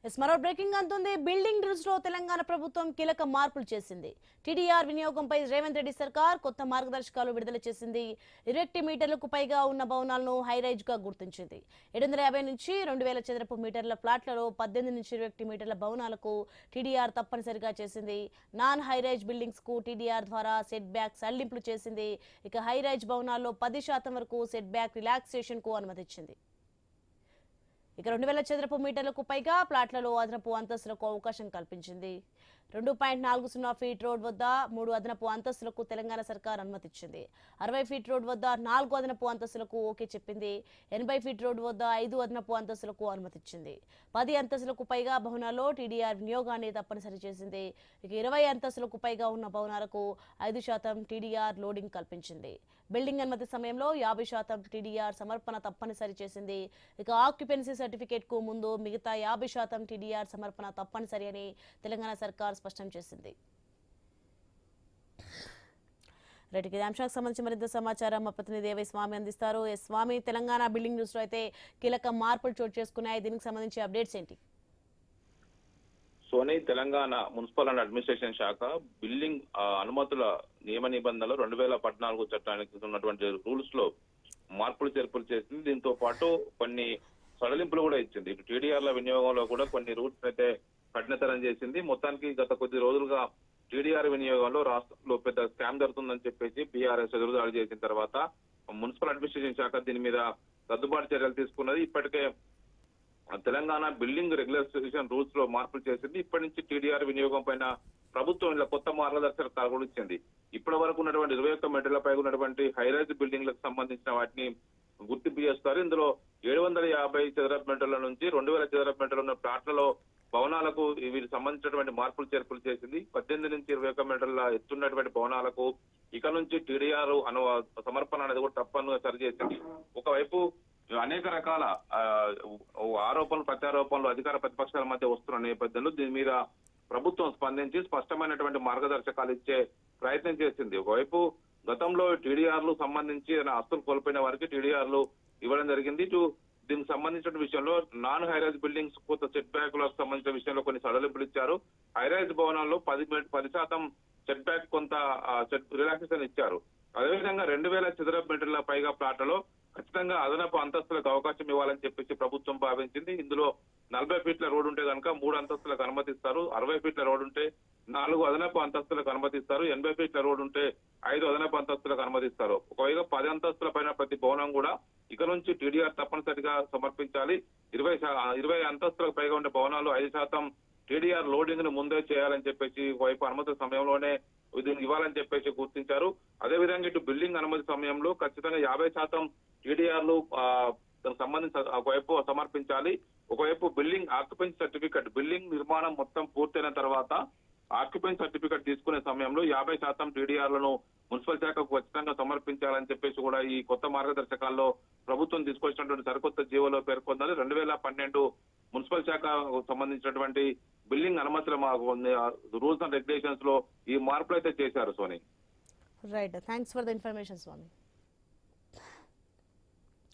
మరో బ్రేకింగ్ అంటుంది. Building rules లో తెలంగాణ ప్రభుత్వం కీలక మార్పులు చేసింది. టీడీఆర్ వినియోగంపై రేవంత్ రెడ్డి సర్కార్ కొత్త మార్గదర్శకాలు విడుదల చేసింది. 20 మీటర్లకు పైగా ఉన్న భవనాలను హైరైజ్ గా గుర్తించింది. 750 నుంచి 2000 చదరపు మీటర్ల ఫ్లాట్లలో 18 నుంచి 20 మీటర్ల భవనాలకు టీడీఆర్ తప్పనిసరిగా చేసింది. నాన్ హైరైజ్ బిల్డింగ్స్ కు టీడీఆర్ ద్వారా సెట్ బ్యాక్ సడలింపులు చేసింది. ఇక హైరైజ్ భవనాల్లో 10% వరకు సెట్ బ్యాక్ రిలాక్సేషన్ కు అనుమతిచ్చింది. ఇక 2000 చదరపు మీటర్లకు పైగా ప్లాట్లలో అదనపు అంతస్తులకు అవకాశం కల్పించింది. 2.40 ఫీట్ రోడ్ వద్ద 3 అదనపు అంతస్తులకు తెలంగాణ సర్కార్ అనుమతిచ్చింది. 60 ఫీట్ రోడ్ వద్ద 4 అదనపు అంతస్తులకు ఓకే చెప్పింది. 80 ఫీట్ రోడ్ వద్ద 5 అదనపు అంతస్తులకు అనుమతిచ్చింది. 10 అంతస్తులకు పైగా భవనాల్లో టీడీఆర్ వినియోగాన్ని తప్పనిసరి చేసింది. ఇక 20 అంతస్తులకు పైగా ఉన్న భవనాలకు 5% టీడీఆర్ లోడింగ్ కల్పించింది. బిల్డింగ్ అనుమతి సమయంలో 50% టీడీఆర్ సమర్పణ తప్పనిసరి చేసింది. ఇక ఆక్యుపెన్సీ సర్టిఫికేట్ కు ముందు మిగతా 50% టీడీఆర్ సమర్పణ తప్పనిసరి అని తెలంగాణ సర్కార్ స్పష్టం చేసింది. రైట్, ఈ అంశానికి సంబంధించి మరింత సమాచారం మా ప్రతినిధి ఏవై స్వామి అందిస్తారు. స్వామి, తెలంగాణ బిల్డింగ్ న్యూస్ లో అయితే కీలక మార్పులు చోటు చేసుకున్నాయి. దీనికి సంబంధించి అప్డేట్స్ ఏంటి? Soni, Telangana municipal and administration శాఖ బిల్డింగ్ అనుమతుల నియమ నిబంధనలు 2014 చట్టానికి ఉన్నటువంటి రూల్స్ లో మార్పులు చేర్పులు చేసింది. దీంతో పాటు కొన్ని సడలింపులు కూడా ఇచ్చింది. ఇటు టీడీఆర్ల వినియోగంలో కూడా కొన్ని రూల్స్ అయితే కఠినతరం చేసింది. మొత్తానికి గత కొద్ది రోజులుగా టీడీఆర్ వినియోగంలో రాష్ట్రంలో పెద్ద స్కామ్ జరుగుతుందని చెప్పేసి బీఆర్ఎస్ ఎదురుదాడి చేసిన తర్వాత మున్సిపల్ అడ్మినిస్ట్రేషన్ శాఖ దీని మీద సర్దుబాటు చర్యలు తీసుకున్నది. ఇప్పటికే తెలంగాణ బిల్డింగ్ రెగ్యులేషన్ రూల్స్ లో మార్పులు చేసింది. ఇప్పటి నుంచి టీడీఆర్ వినియోగం పైన ప్రభుత్వం ఇలా కొత్త మార్గదర్శకాలు కూడా ఇచ్చింది. ఇప్పటి వరకు ఉన్నటువంటి 21 మీటర్ల పైగా ఉన్నటువంటి హైరైజ్ బిల్డింగ్లకు సంబంధించిన వాటిని గుర్తింపు చేస్తారు. ఇందులో 750 చదరపు మీటర్ల నుంచి 2000 చదరపు మీటర్ల ఉన్న ప్లాట్లలో భవనాలకు వీరికి సంబంధించినటువంటి మార్పులు చేర్పులు చేసింది. 18 నుంచి 21 మీటర్ల ఎత్తున్నటువంటి భవనాలకు ఇక నుంచి టీడీఆర్ సమర్పణ అనేది కూడా తప్పనిగా సరిచేసింది. ఒకవైపు అనేక రకాల ఆరోపణలు ప్రత్యారోపణలు అధికార ప్రతిపక్షాల మధ్య వస్తున్న నేపథ్యంలో దీని మీద ప్రభుత్వం స్పందించి స్పష్టమైనటువంటి మార్గదర్శకాలు ఇచ్చే ప్రయత్నం చేసింది. ఒకవైపు గతంలో టీడీఆర్లు సంబంధించి ఆస్తులు కోల్పోయిన వారికి టీడీఆర్లు ఇవ్వడం జరిగింది. ఇటు దీనికి సంబంధించిన విషయంలో నాన్ హైరైజ్ బిల్డింగ్స్ కొత్త సెట్ బ్యాక్లకు సంబంధించిన విషయంలో కొన్ని సడలింపులు ఇచ్చారు. హైరైజ్ భవనాల్లో 10% సెట్ బ్యాక్ కొంత రిలాక్సేషన్ ఇచ్చారు. అదేవిధంగా 2000 చదరపు మీటర్ల పైగా ప్లాట్లలో ఖచ్చితంగా అదనపు అంతస్తులకు అవకాశం ఇవ్వాలని చెప్పేసి ప్రభుత్వం భావించింది. ఇందులో 40 ఫీట్ల రోడ్ ఉంటే కనుక 3 అంతస్తులకు అనుమతిస్తారు. 60 ఫీట్ల రోడ్ ఉంటే 4 అదనపు అంతస్తులకు అనుమతిస్తారు. 80 ఫీట్ల రోడ్ ఉంటే 5 అదనపు అంతస్తులకు అనుమతిస్తారు. ఒకవేళ 10 అంతస్తుల పైన ప్రతి భవనం కూడా ఇక నుంచి టీడీఆర్ తప్పనిసరిగా సమర్పించాలి. 20 అంతస్తులకు పైగా ఉండే భవనాలు 5% టీడీఆర్ లోడింగ్ ను ముందే చేయాలని చెప్పేసి వైపు అనుమతి సమయంలోనే దీన్ని ఇవ్వాలని చెప్పేసి గుర్తించారు. అదేవిధంగా ఇటు బిల్డింగ్ అనుమతి సమయంలో ఖచ్చితంగా 50% టీడీఆర్లు సంబంధించి ఒకవైపు సమర్పించాలి. ఒకవైపు బిల్డింగ్ ఆక్యుపెన్సీ సర్టిఫికెట్, బిల్డింగ్ నిర్మాణం మొత్తం పూర్తయిన తర్వాత ఆక్యుపెన్సీ సర్టిఫికెట్ తీసుకునే సమయంలో 50% టీడీఆర్లను మున్సిపల్ శాఖకు ఖచ్చితంగా సమర్పించాలని చెప్పేసి కూడా ఈ కొత్త మార్గదర్శకాల్లో ప్రభుత్వం తీసుకొచ్చినటువంటి సరికొత్త జీవోలో పేర్కొందని 2012 మున్సిపల్ శాఖ సంబంధించినటువంటి బిల్డింగ్ అనుమతుల రూల్స్ అండ్ రెగ్యులేషన్స్ లో ఈ మార్పులు అయితే చేశారు. Soni, right, thanks for the information Swamy.